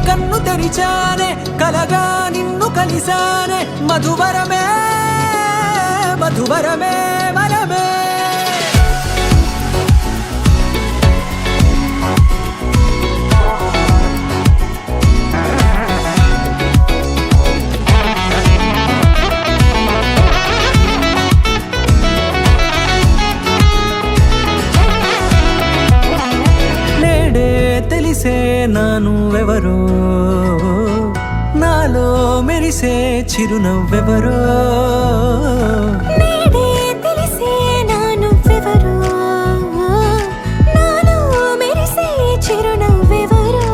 కన్ను తెరిచానే కలగా నిన్ను కలిసానే మధువరమే మధువరమే వరమే తెలిసే నానువెవరో నాలో మెరిసే చిరునవ్వెవరో నేడే తెలిసే నానువెవరో నాలో మెరిసే చిరునవ్వెవరో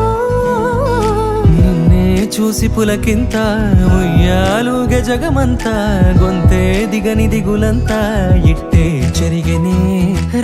నిన్నే చూసి పులకింత ఉయ్యాలుగే జగమంతా గొంతే దిగని దిగులంతా ఇట్టే చెరిగనే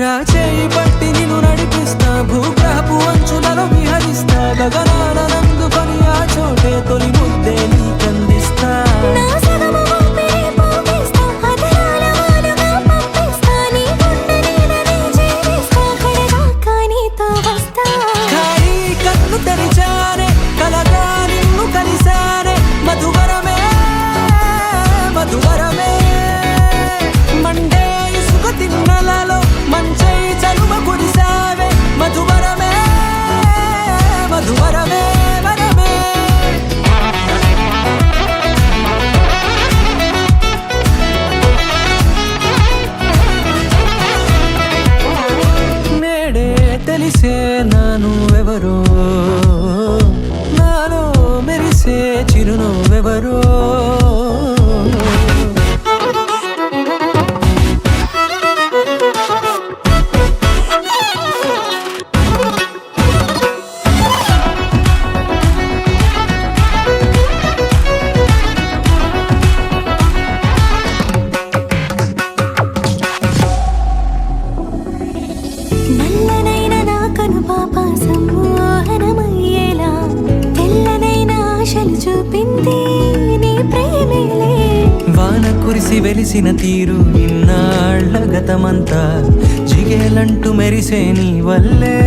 రాచేయి పట్టి నిన్ను నడిపిస్తా భూగ్రహపు అంచులలో విహరిస్తా గగనాన నందుకొని ఆ చోటే తొలి ముద్దే నీకందిస్తా నా సగము ఊపిరి పోగిస్తా అధరాల వాలుగా పంపిస్తా నీ గుండె నీడనే చేరిస్తా కడదాకా నీతో వస్తా ఖాళీ కన్ను తెరిచానే కలగా నిన్ను కలిసానే మధువరమే మధువరమే మండే ఇసుక తిన్నలలో మంచై చలువ కురిసావే మధువరమే మధువరమే వరమే నేడే తెలిసే నానువెవరో నాలో మెరిసే చిరునవ్వెవరో నల్లనైన నా కనుపాప సమ్మోహనమయ్యేలా తెల్లనైన ఆశలు చూపింది నీ ప్రేమేలే వాన కురిసి వెలిసిన తీరు ఇన్నాళ్ల గతమంతా జిగేలంటూ మెరిసే నీ వల్లే